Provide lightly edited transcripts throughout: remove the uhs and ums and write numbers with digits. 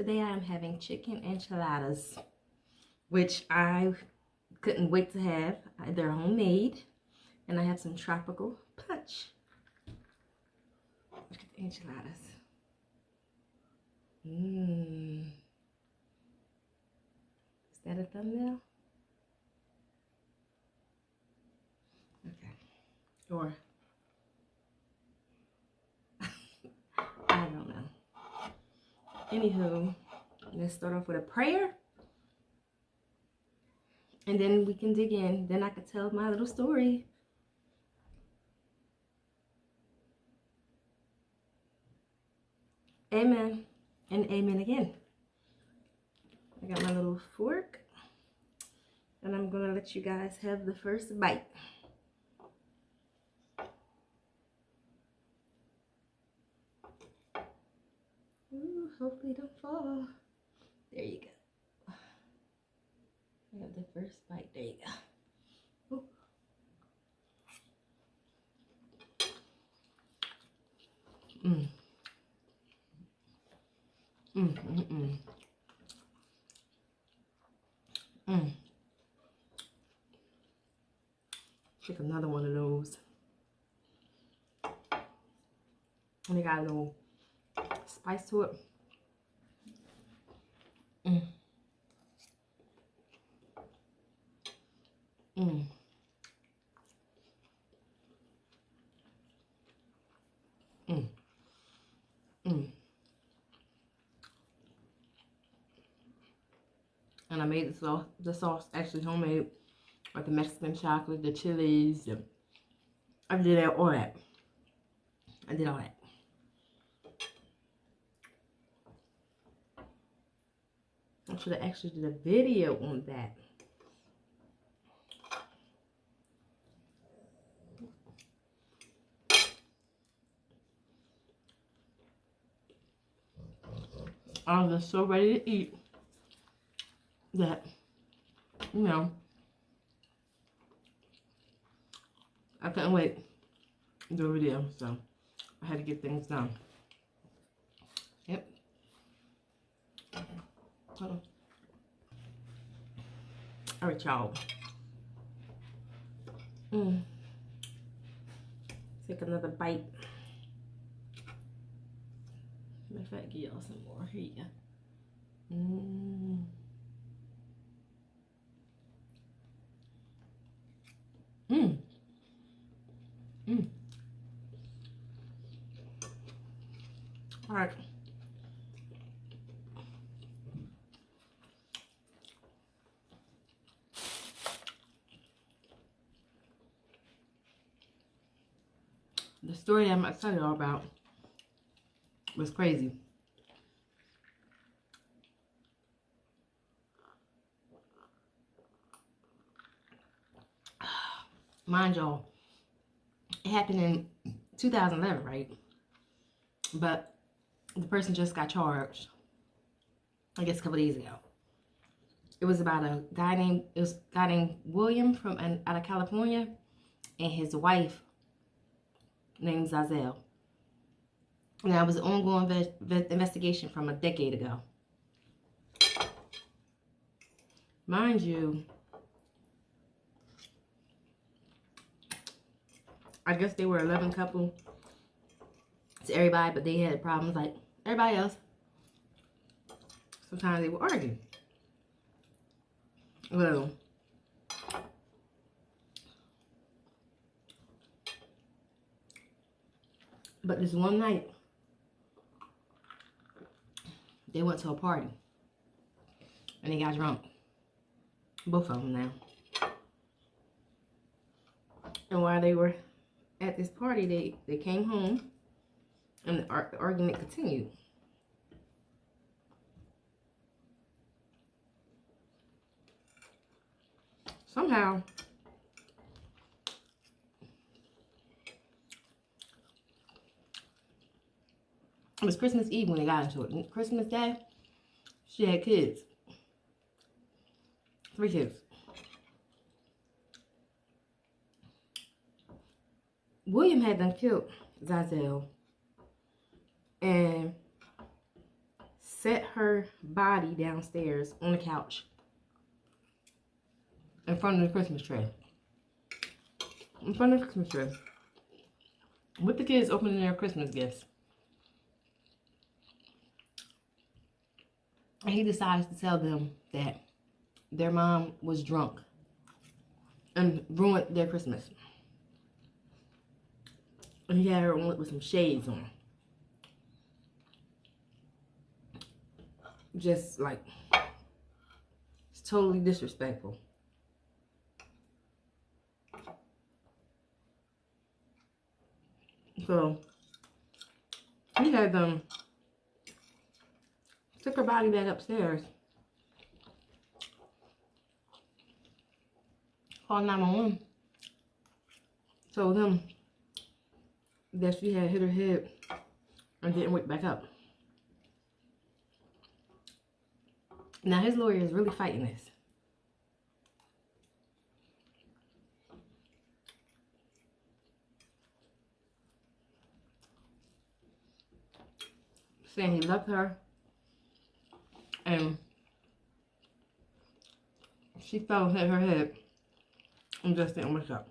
today I am having chicken enchiladas, which I couldn't wait to have. They're homemade, and I have some tropical punch. Look at the enchiladas. Is that a thumbnail? Okay. Or I don't know. Anywho, let's start off with a prayer. And then we can dig in. Then I can tell my little story. Amen. And amen again. I got my little fork. And I'm going to let you guys have the first bite. Ooh, hopefully don't fall. There you go. I got the first bite. There you go. Ooh. Take another one of those. And they got a little spice to it. And I made the sauce actually homemade, with the Mexican chocolate, the chilies. I did all that. I did all that. I should have actually did a video on that. I was just so ready to eat that, you know, I couldn't wait to do a video, so I had to get things done. Yep. Hold on. All right, y'all. Take another bite. Matter of fact, give y'all some more. Here you go. All right. The story I'm going to tell you all about was crazy. Mind y'all, it happened in 2011, right? But the person just got charged, I guess, a couple days ago. It was about a guy named William from out of California, and his wife named Zazel. Now, it was an ongoing investigation from a decade ago. Mind you, I guess they were a loving couple to everybody, but they had problems like everybody else. Sometimes they would argue. Well, but this one night, they went to a party and they got drunk. Both of them now. And while they were at this party, they came home and the argument continued. Somehow, it was Christmas Eve when they got into it. Christmas Day, she had kids. 3 kids. William had done killed Zazel and set her body downstairs on the couch in front of the Christmas tree. In front of the Christmas tree. With the kids opening their Christmas gifts. And he decides to tell them that their mom was drunk and ruined their Christmas. And he had her on with some shades on. Just like, it's totally disrespectful. So, he had them took her body back upstairs. Called 911. Told them that she had hit her head and didn't wake back up. Now his lawyer is really fighting this. Saying he loved her and she fell and hit her head and just didn't wake up.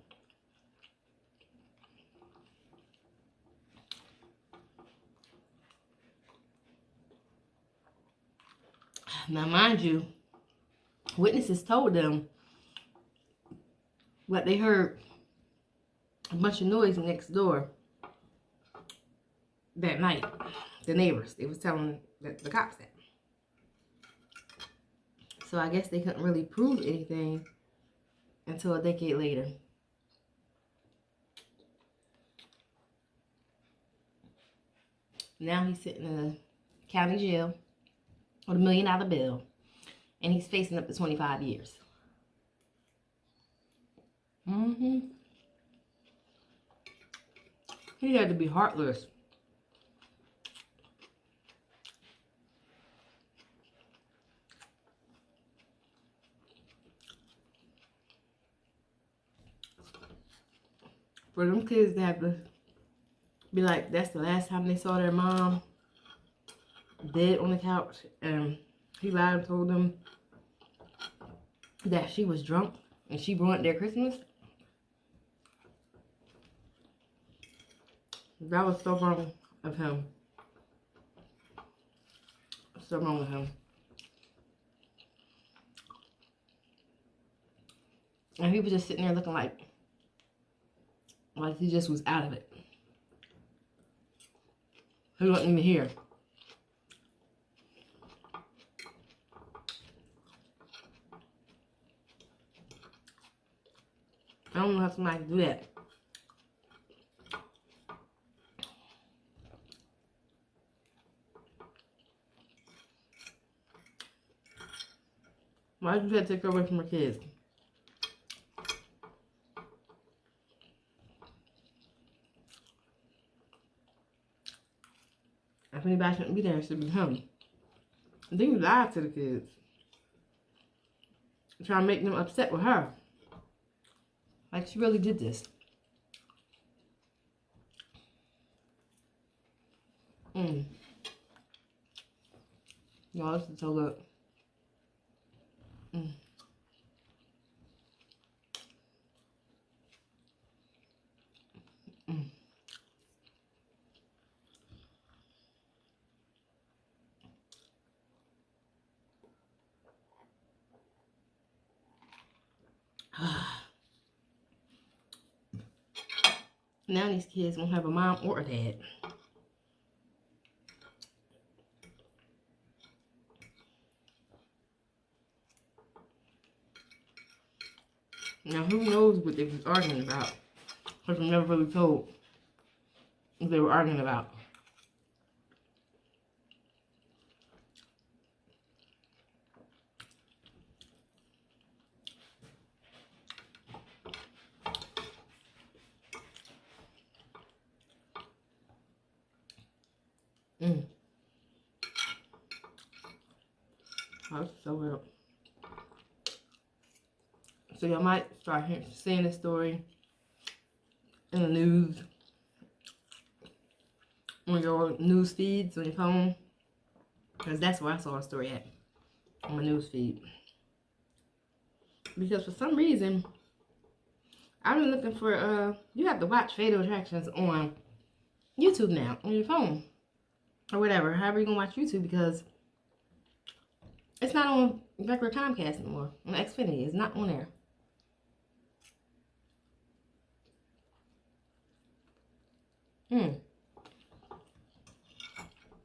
Now, mind you, witnesses told them that they heard a bunch of noise next door that night. The neighbors, they was telling the cops that. So I guess they couldn't really prove anything until a decade later. Now he's sitting in a county jail with $1 million bill, and he's facing up to 25 years. He had to be heartless. For them kids to have to be like, that's the last time they saw their mom dead on the couch, and he lied and told them that she was drunk and she ruined their Christmas. That was so wrong of him. So wrong with him. And he was just sitting there looking like he just was out of it. He wasn't even here. I don't know how somebody can do that. Why did you have to take her away from her kids? If anybody shouldn't be there, it should be him. And then you lied to the kids. Trying to make them upset with her. Like she really did this. Y'all, this is so good. Now these kids won't have a mom or a dad. Now who knows what they was arguing about? Because I'm never really told what they were arguing about. Oh, that's so good. So y'all might start seeing this story in the news, on your news feeds on your phone. Because that's where I saw a story at on my news feed. Because for some reason, I've been looking for, you have to watch Fatal Attractions on YouTube now, on your phone. Or whatever, however you're going to watch YouTube, because it's not on regular Comcast anymore. On Xfinity, it's not on there.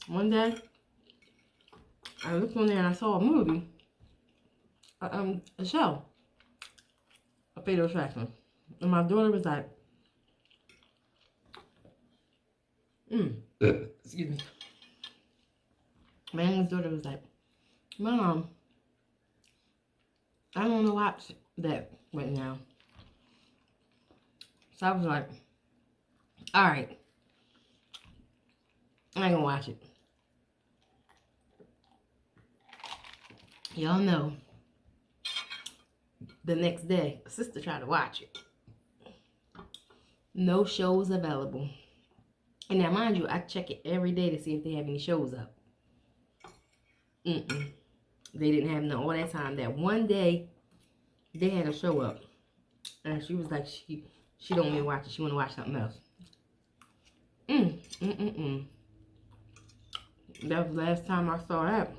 One day, I looked on there and I saw a movie, a show, A Fatal Attraction. And my daughter was like, excuse me. My youngest daughter was like, Mom, I don't want to watch that right now. So I was like, alright, I ain't gonna watch it. Y'all know, the next day, sister tried to watch it. No shows available. And now, mind you, I check it every day to see if they have any shows up. They didn't have none all that time. That one day, they had a show up. And she was like, she don't want me to watch it. She want to watch something else. That was the last time I saw that.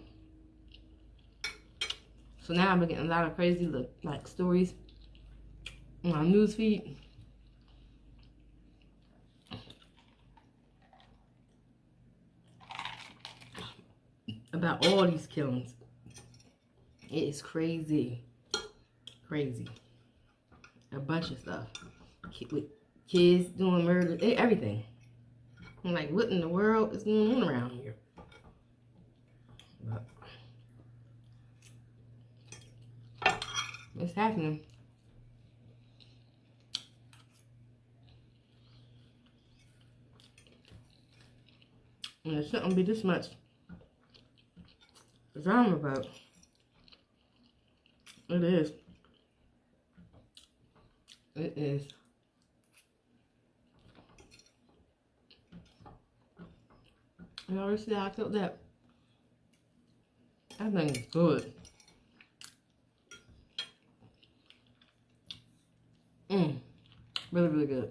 So now I've been getting a lot of crazy like stories on my news feed. About all these killings. It is crazy. Crazy. A bunch of stuff. With kids doing murder, everything. I'm like, what in the world is going on around here? But it's happening. And there shouldn't be this much drama about. It is. It is. You already see how I felt that. That thing is good. Really, really good.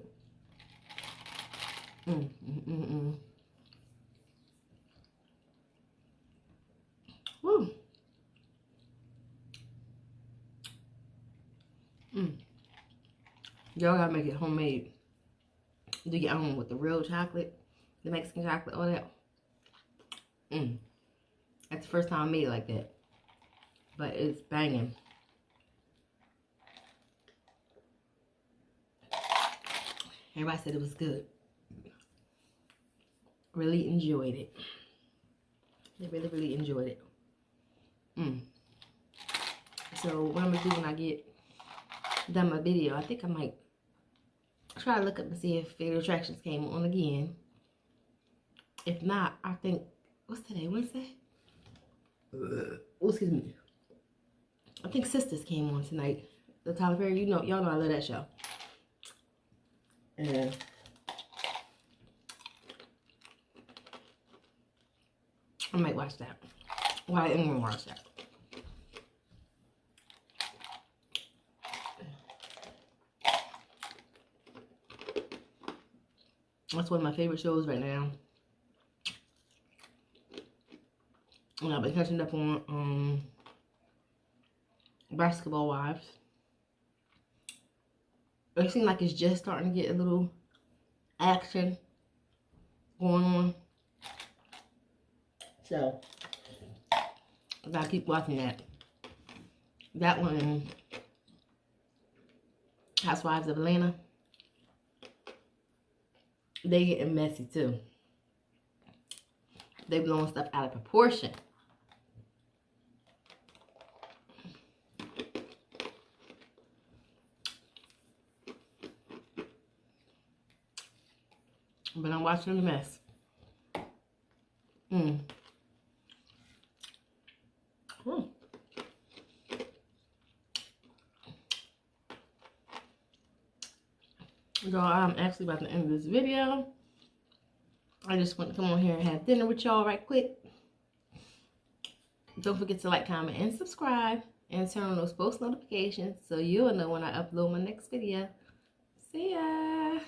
Woo. Y'all gotta make it homemade. Do your own with the real chocolate, the Mexican chocolate, all that. That's the first time I made it like that. But it's banging. Everybody said it was good. Really enjoyed it. They really, really enjoyed it. So what I'm gonna do when I get done my video, I think I might try to look up and see if Fatal Attractions came on again. If not, I think, what's today, Wednesday? Oh, excuse me. I think Sisters came on tonight. The Tyler Perry, y'all know I love that show. And I might watch that. Well, I am gonna watch that. That's one of my favorite shows right now. And I've been catching up on Basketball Wives. It seems like it's just starting to get a little action going on. So, I gotta keep watching that. That one and Housewives of Atlanta. They getting messy too. They blowing stuff out of proportion. But I'm watching the mess. Y'all, I'm actually about to end this video. I just want to come on here and have dinner with y'all right quick. Don't forget to like, comment, and subscribe. And turn on those post notifications so you'll know when I upload my next video. See ya!